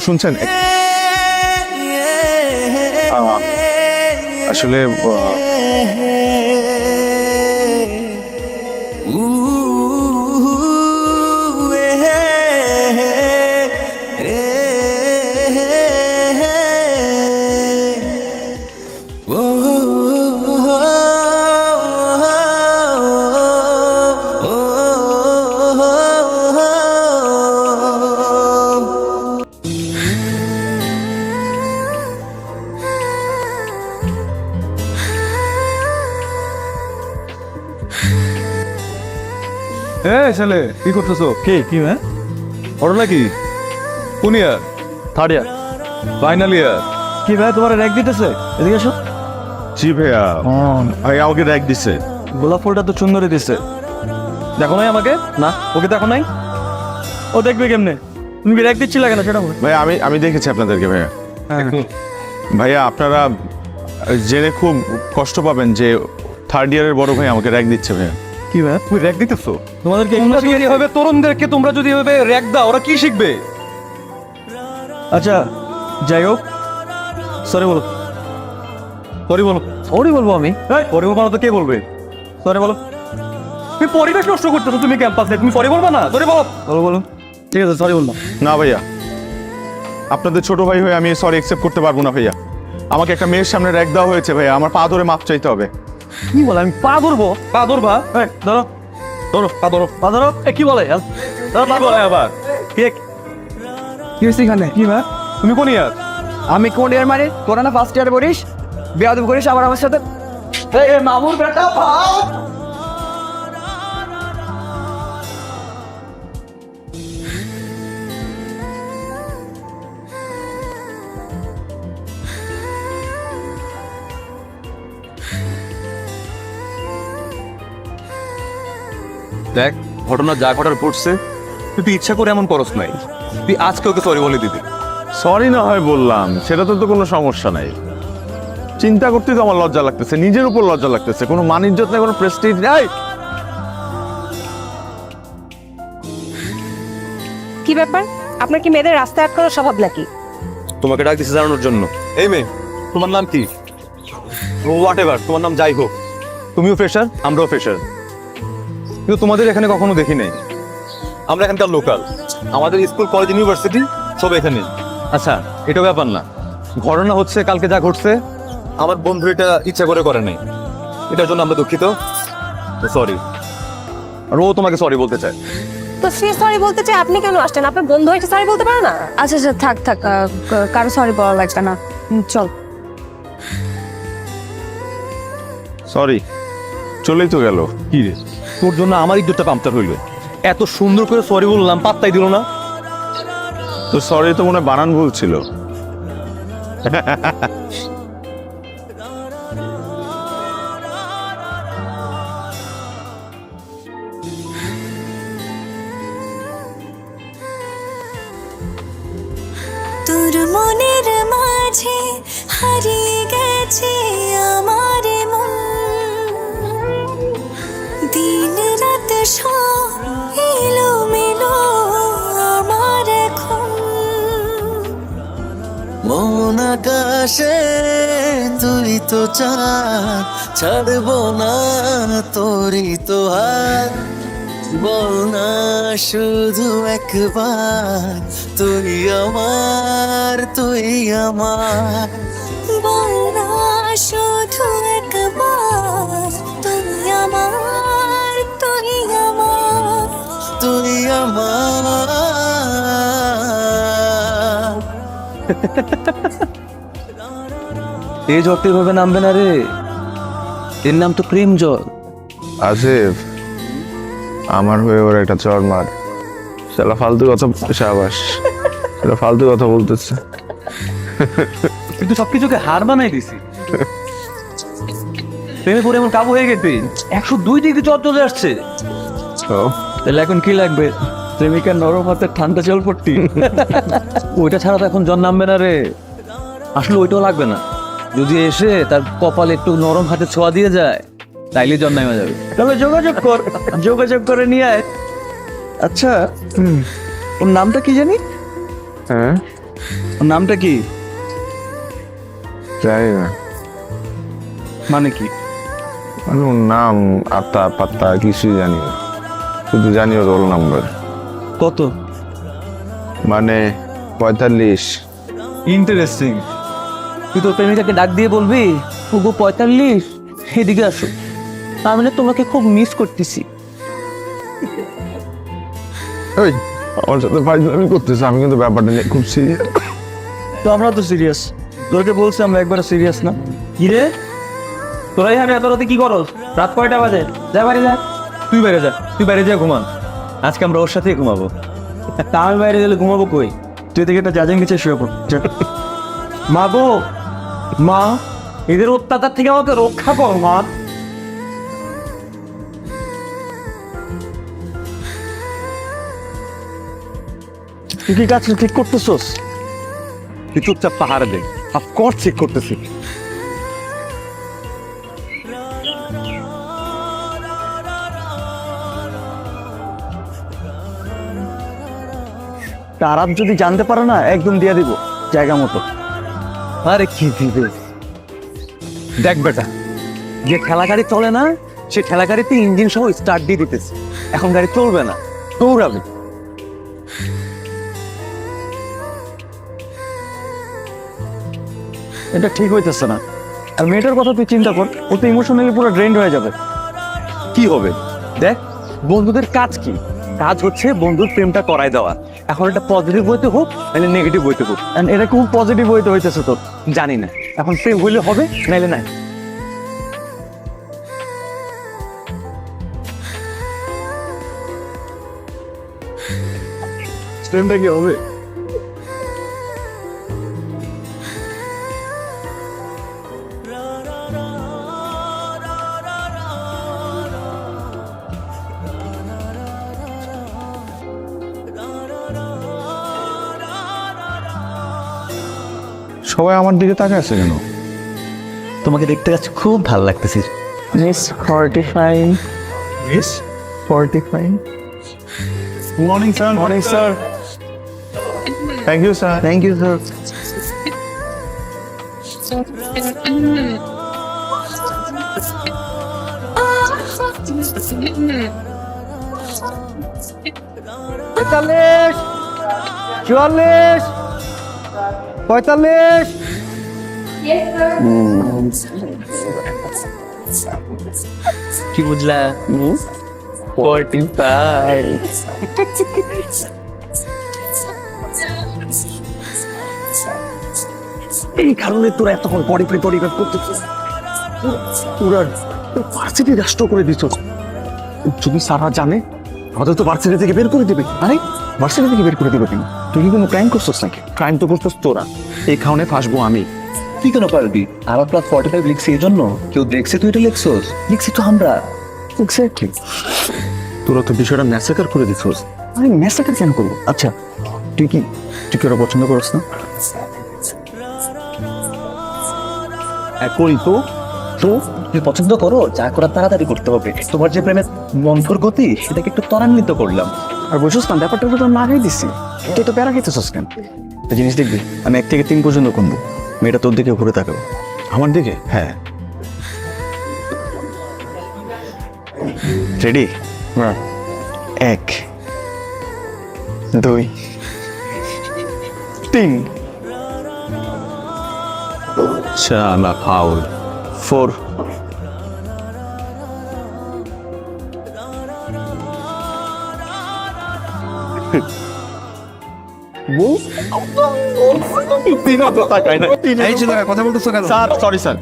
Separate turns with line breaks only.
শুনছেন আসলে ছেলে কি করতেছো?
কে কি ম্যাম?
পড়ো নাকি? কোন ইয়ার?
Third year.
Final year.
কি ভাই তোমার র্যাক দিতেছে? এদিকে এসো।
জি ভাইয়া, ভাই আমাকে র্যাক দিছে।
গোলাপ ফুলটা তো সুন্দরই দিচ্ছে। দেখো নাই আমাকে? না ওকে দেখো নাই? ও দেখবে কেমনে? তুমি কি র্যাক দিচ্ছিলে কেন সেটা বলো।
ভাই আমি দেখেছি আপনাদেরকে ভাইয়া।
হ্যাঁ
ভাইয়া আপনারা জেনে খুব কষ্ট পাবেন যে থার্ড ইয়ারের বড় ভাই আমাকে র্যাক দিচ্ছে ভাইয়া।
কি ভাই তুমি র্যাক দিতেছো? তোমাদেরকে এভাবে তরুণদেরকে তোমরা যদি এভাবে র্যাক দাও ওরা কি শিখবে? আচ্ছা যাই হোক, সরি বলো। সরি বলো। সরি বলবো আমি? সরি বলবো না তো কে বলবে? সরি বলো। তুমি পরিবেশ নষ্ট করতেছো তুমি ক্যাম্পাসে, তুমি সরি বলবা না? সরি বলো। বলো বলো। ঠিক আছে সরি বললাম।
না ভাইয়া, আপনাদের ছোট ভাই হয়ে আমি সরি অ্যাকসেপ্ট করতে পারবো না ভাইয়া। আমাকে একটা মেয়ের সামনে র্যাক দেওয়া হয়েছে ভাইয়া, আমার পা ধরে মাপ চাইতে হবে।
কি বলে? আমি পা ধরবো? পা ধরবা? ধরো ধরো পা ধরো। পা ধরো। কি বলে? কি বলে আবার?
কি হয়েছে এখানে?
কি ভাই তুমি কোন ইয়ার?
আমি কোন ইয়ার মানে? তোরা না ফার্স্ট ইয়ার করিস, বেয়াদব করিস আবার আমার সাথে। মামুর বেটা ভাই,
দেখ ঘটনা যা ঘটার পড়ছে, তুই ইচ্ছা করে এমন করস নাই। তুই আজকে ওকে সরি বলে দিবি।
সরি না হয় বললাম, সেটা তো কোনো সমস্যা নাই। চিন্তা করতে তো আমার লজ্জা লাগতেছে, নিজের উপর লজ্জা লাগতেছে। কোনো মান ইজ্জত নাই, কোনো প্রেস্টিজ নাই।
কি ব্যাপার? আপনার কি মেয়েদের রাস্তায় আটকানোর স্বভাব নাকি?
তোমাকে ডাক দিছে জানানোর জন্য। এই মেয়ে, তোমার নাম কি? হোয়াট এভার, তোমার নাম যাই হোক, তুমিও ফ্রেশার, আমরাও ফ্রেশার, কিন্তু তোমাদের এখানে কখনো দেখি নাই। আমরা এখানকার লোকাল, আমাদের স্কুল কলেজ ইউনিভার্সিটি সব এখানে। আচ্ছা এটা ব্যাপার না, ঘটনা হচ্ছে কালকে যা ঘটছে আমার বন্ধু এটা ইচ্ছা করে নাই, এটার জন্য আমরা দুঃখিত। সরি। আর ও তোমাকে সরি বলতে চায়।
তো সে সরি বলতে চাই, আপনি কেন আসছেন? আপনার বন্ধু হয়েছে সরি বলতে পারে না?
আচ্ছা আচ্ছা থাক থাক, কারো সরি বলা লাগবে না। চল।
সরি, চলেই তো গেল।
কি রে, তোর জন্য আমার ইজ্জতটা পাম্পচার হইলো। এত সুন্দর করে সরি বললাম, পাত্তাই দিল না।
তো সরি তো মনে হয় বানান ভুল ছিল।
তোর মনের মাঝে হারিয়ে গেছে আমার মন, দিন রাত সব এলোমেলো আমার এখন।
মন আকাশে তুই তো চাঁদ, ছাড়বো না তোরই তো হাত। বল না শুধু একবার, তুই আমার, তুই আমার।
বল না শুধু একবার, তুই আমার, তুই আমার,
তুই আমার।
এই জ্বরটা এভাবে নামবে না রে, এর নাম তো প্রেম জ্বর।
আসিফ, আমার হয়ে ওর একটা চর মার। শালা ফালতু কথা, শাবাশ, এটা ফালতু কথা বলতেছে।
কিন্তু সবকিছুকে হার বানাই দিছি। প্রেমে পড়ে এমন কাবু হয়ে গেছে, 102 ডিগ্রি জ্বর চলে আসছে। তাহলে এখন কি লাগবে?
প্রেমিকার নরম হাতে ঠান্ডা জল পড়তি।
ওইটা ছাড়া তো এখন জন নামবে না রে। আসলে ওইটাও লাগবে না, যদি এসে তার কপালে একটু নরম হাতে ছোঁয়া দিয়ে যায় তাইলে জন নামে যাবে।
তাহলে যোগাযোগ করে নিয়ে আয়। আচ্ছা, ওর নামটা কি জানি?
হ্যাঁ,
ওর নামটা কি?
জানি না,
মানে কি?
আমি ওর নাম আত্মা পাত্তা কিছুই জানি না, শুধু জানি ওর রোল নাম্বার
কত?
মানে 45।
ইন্টারেস্টিং। তুই তোর প্রেমিকাকে ডাক দিয়ে বলবি, ওগো 45, এদিকে আসো, আমি না তোমাকে খুব মিস করতেছি।
ওই আমার সাথে ফাইজলামি করতেছে, আমি কিন্তু ব্যাপারটা নিয়ে খুব সিরিয়াস।
তো আমরা তো সিরিয়াস, তোকে বলছি আমরা একবার সিরিয়াস না।
কি রে, তোরা এখানে এত রাতে কি করস? রাত কয়টা বাজে? যা বাইরে যা। তুই বাইরে যা, তুই বাইরে যা ঘুমা, আজকে আমরা ওর সাথেই ঘুমাবো।
তা আমি বাইরে গেলে ঘুমাবো কই? তুই থেকে একটা জাজিং কিছু শুয়ে পড়।
মা গো, মা, এদের অত্যাচার থেকে আমাকে রক্ষা কর মা।
তুই কি কাজ ঠিক করতেছস?
তুই চুপচাপ পাহাড়ে দে। অফকোর্স চেক করতেছি।
তারাপ যদি জানতে পারে না, একদম দিয়ে দিব জায়গা মতো।
আরে কি দিবে? দেখ বেটা, যে ঠেলা গাড়ি চলে না, সে ঠেলা গাড়িতে ইঞ্জিন সহ স্টার্ট দিয়ে দিতেছে। এখন গাড়ি চলবে না, দৌড়াবে।
এটা ঠিক হইতেছে না। আর মেয়েটার কথা তুই চিন্তা কর, ও তো ইমোশনালি পুরো ড্রেন্ড হয়ে যাবে।
কি হবে? দেখ, বন্ধুদের কাজ কি? কাজ হচ্ছে বন্ধুর প্রেমটা করায় দেওয়া। এখন এটা পজিটিভ হইতে হোক নাহলে নেগেটিভ হইতে হোক।
And এটা খুব পজিটিভ হইতে হইতেছে তোর।
জানি না, এখন প্রেম হইলে হবে নাইলে নাই।
প্রেমটা কি হবে?
সবাই আমার দিকে তাকায় আছে কেন?
তোমাকে দেখতে যাচ্ছে, খুব ভালো লাগতেছে।
Miss 45.
Yes,
45.
morning sir.
Morning, sir.
Thank you sir.
Thank you, sir. পঁয়তাল্লিশ, 44, 45।
কি বুঝলা?
45।
এই কারণে তোরা এতক্ষণ পরিপ্রে পরিবার করতেছিস। তোরা ভার্সিটি রাষ্ট্র করে দিচ্ছ। যদি সারা জানে আমাদের তো ভার্সিটি থেকে বের করে দিবে। আরে ভার্সিটি থেকে বের করে দিবে কেন? তুই কি কোনো ক্রাইম করছিস নাকি? ক্রাইম তো করছিস তোরা, এই কারণে ফাঁসবো আমি। তুই কেন পারবি? আমার প্লাস 45 লিখছি এই জন্য কেউ দেখছে তুই এটা লিখছস? লিখছি তো আমরা। এক্স্যাক্টলি। তোরা তো বিষয়টা ম্যাসাকার করে দিচ্ছস।
আমি মেসাকার কেন করবো? আচ্ছা, তুই কি ওরা পছন্দ করছ না?
করি তো। তো তুমি পছন্দ করো, যা করার তাড়াতাড়ি করতে হবে। তোমার যে প্রেমের মন্থর গতি, সেটাকে একটু ত্বরান্বিত করলাম।
আর বুঝছস না, ব্যাপারটা তো লাগাই দিচ্ছি। তুই তো প্যারা খাইতেছস কেন? একটা জিনিস দেখবি, আমি 1 থেকে 3 পর্যন্ত গুনবো, মেয়েটা তোর দিকে ঘুরে তাকাবো।
আমার দিকে?
হ্যাঁ, রেডি?
হ্যাঁ।
1, 2, 3,
শালা ফাউল।
4, 5।
এই ছেলেরা কথা বলতেছো কেন?
Sir, sorry sir.